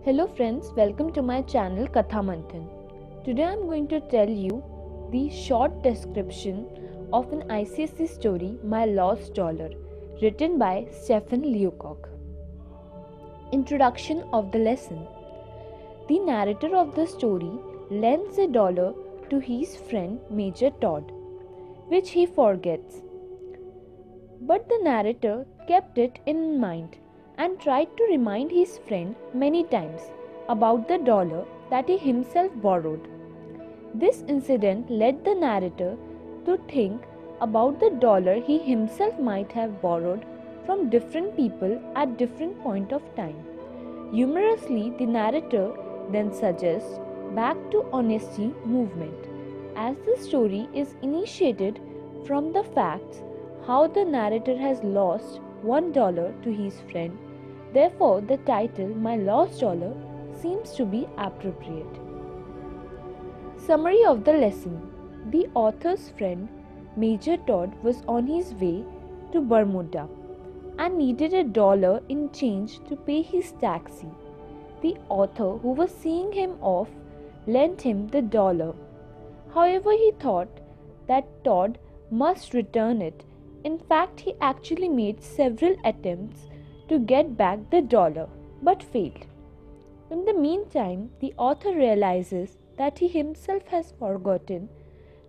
Hello friends, welcome to my channel Katha Manthan. Today I am going to tell you the short description of an ICSE story, My Lost Dollar, written by Stephen Leacock. Introduction of the lesson. The narrator of the story lends $1 to his friend Major Todd, which he forgets. But the narrator kept it in mind and tried to remind his friend many times about the dollar that he himself borrowed. This incident led the narrator to think about the dollar he himself might have borrowed from different people at different point of time. Humorously, the narrator then suggests back to honesty movement, as the story is initiated from the facts how the narrator has lost $1 to his friend. Therefore, the title My Lost Dollar seems to be appropriate. Summary of the lesson. The author's friend, Major Todd, was on his way to Bermuda and needed $1 in change to pay his taxi. The author, who was seeing him off, lent him the dollar. However, he thought that Todd must return it. In fact, he actually made several attempts to get back the dollar, but failed. In the meantime, the author realizes that he himself has forgotten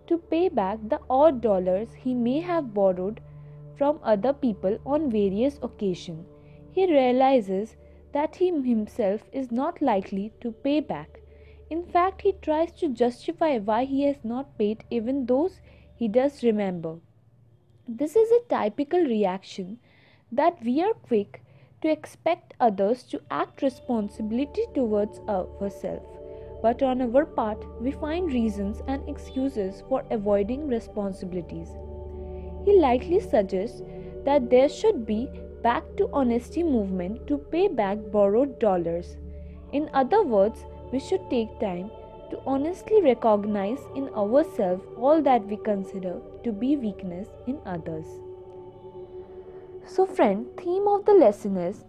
to pay back the odd dollars he may have borrowed from other people on various occasions. He realizes that he himself is not likely to pay back. In fact, he tries to justify why he has not paid even those he does remember. This is a typical reaction that we are quick to expect others to act responsibility towards ourselves, but on our part we find reasons and excuses for avoiding responsibilities. He likely suggests that there should be back to honesty movement to pay back borrowed dollars. In other words, we should take time to honestly recognize in ourselves all that we consider to be weakness in others. So friend, theme of the lesson is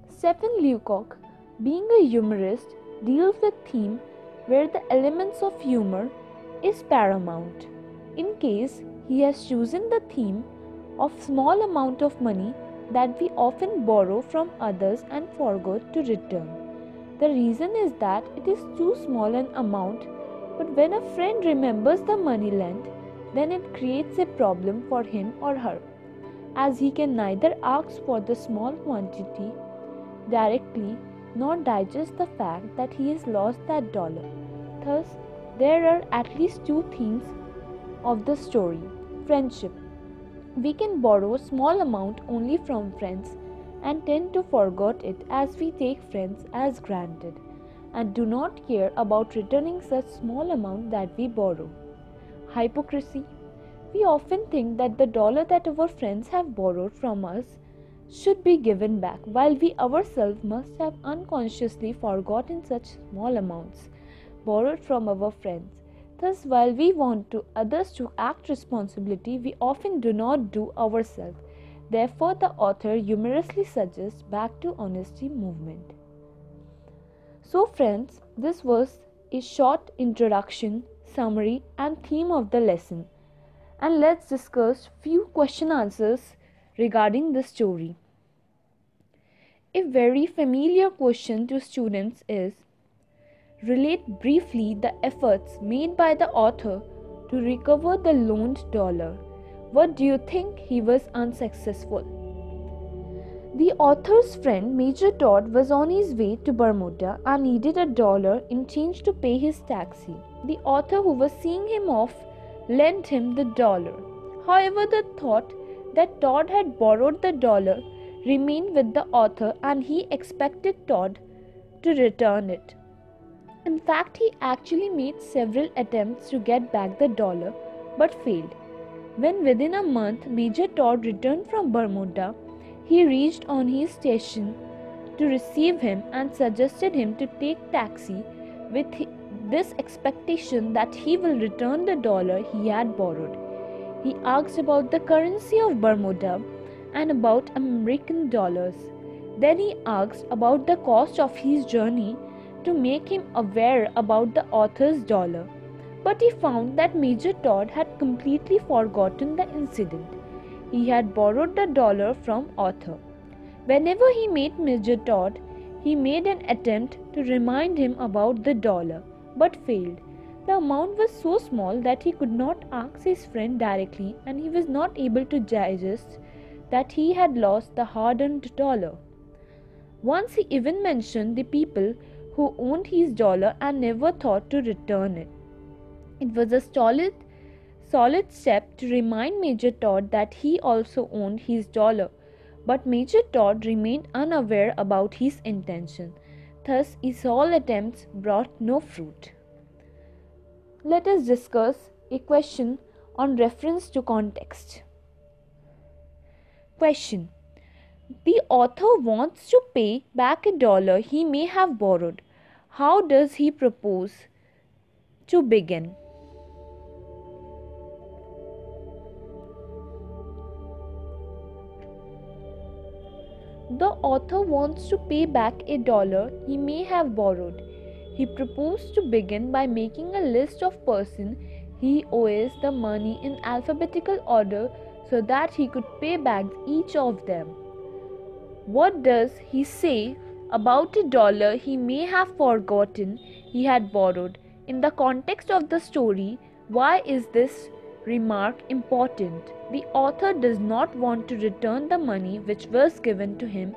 Stephen Leacock, being a humorist, deals with theme where the elements of humor is paramount. In case he has chosen the theme of small amount of money that we often borrow from others and forgot to return. The reason is that it is too small an amount, but when a friend remembers the money lent, then it creates a problem for him or her, as he can neither ask for the small quantity directly nor digest the fact that he has lost that dollar. Thus, there are at least two themes of the story. Friendship. We can borrow small amount only from friends and tend to forget it as we take friends as granted and do not care about returning such small amount that we borrow. Hypocrisy. We often think that the dollar that our friends have borrowed from us should be given back, while we ourselves must have unconsciously forgotten such small amounts borrowed from our friends. Thus, while we want others to act responsibility, we often do not do ourselves. Therefore, the author humorously suggests back to honesty movement. So friends, this was a short introduction, summary and theme of the lesson. And let's discuss few question answers regarding the story. A very familiar question to students is, relate briefly the efforts made by the author to recover the loaned dollar. What do you think he was unsuccessful? The author's friend Major Todd was on his way to Bermuda and needed $1 in change to pay his taxi. The author, who was seeing him off, lent him the dollar. However, the thought that Todd had borrowed the dollar remained with the author and he expected Todd to return it. In fact, he actually made several attempts to get back the dollar but failed. When within a month Major Todd returned from Bermuda, he reached on his station to receive him and suggested him to take taxi with this expectation that he will return the dollar he had borrowed. He asked about the currency of Bermuda and about American dollars. Then he asked about the cost of his journey to make him aware about the author's dollar, but he found that Major Todd had completely forgotten the incident. He had borrowed the dollar from author. Whenever he met Major Todd, he made an attempt to remind him about the dollar, but failed. The amount was so small that he could not ask his friend directly, and he was not able to digest that he had lost the hard-earned dollar. Once he even mentioned the people who owned his dollar and never thought to return it. It was a solid step to remind Major Todd that he also owned his dollar, but Major Todd remained unaware about his intention. Thus, his all attempts brought no fruit. Let us discuss a question on reference to context. Question: the author wants to pay back a dollar he may have borrowed. How does he propose to begin? The author wants to pay back a dollar he may have borrowed. He proposed to begin by making a list of persons he owes the money in alphabetical order so that he could pay back each of them. What does he say about a dollar he may have forgotten he had borrowed? In the context of the story, why is this remark important? The author does not want to return the money which was given to him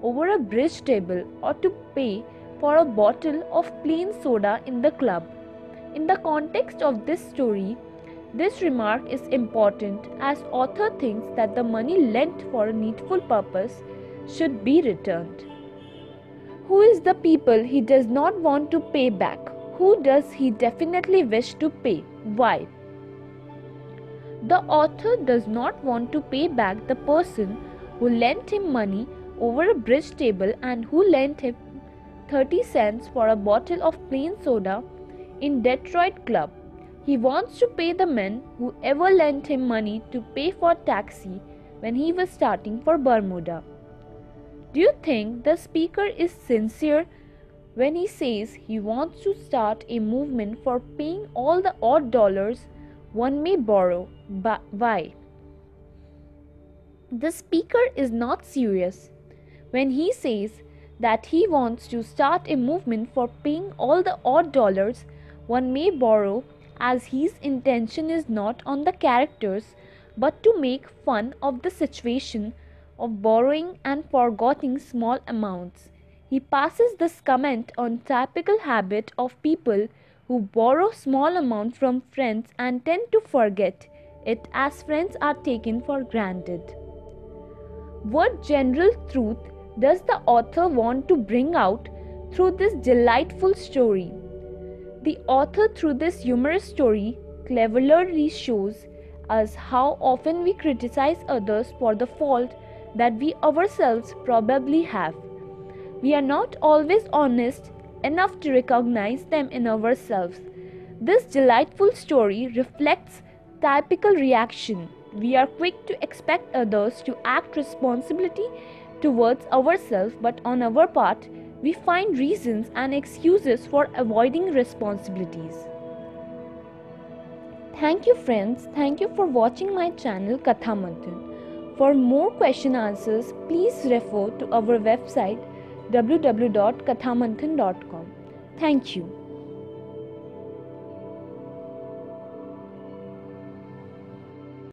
over a bridge table or to pay for a bottle of plain soda in the club. In the context of this story, this remark is important as author thinks that the money lent for a needful purpose should be returned. Who is the people he does not want to pay back? Who does he definitely wish to pay? Why? The author does not want to pay back the person who lent him money over a bridge table and who lent him 30 cents for a bottle of plain soda in Detroit club. He wants to pay the men who ever lent him money to pay for taxi when he was starting for Bermuda. Do you think the speaker is sincere when he says he wants to start a movement for paying all the odd dollars one may borrow? Why? The speaker is not serious when he says that he wants to start a movement for paying all the odd dollars one may borrow, as his intention is not on the characters but to make fun of the situation of borrowing and forgetting small amounts. He passes this comment on typical habit of people who borrow small amounts from friends and tend to forget it as friends are taken for granted. What general truth does the author want to bring out through this delightful story? The author, through this humorous story, cleverly shows us how often we criticize others for the fault that we ourselves probably have. We are not always honest enough to recognize them in ourselves. This delightful story reflects typical reaction. We are quick to expect others to act responsibility towards ourselves, but on our part, we find reasons and excuses for avoiding responsibilities. Thank you friends. Thank you for watching my channel Katha Manthan. For more question answers, please refer to our website www.kathamanthan.com. Thank you.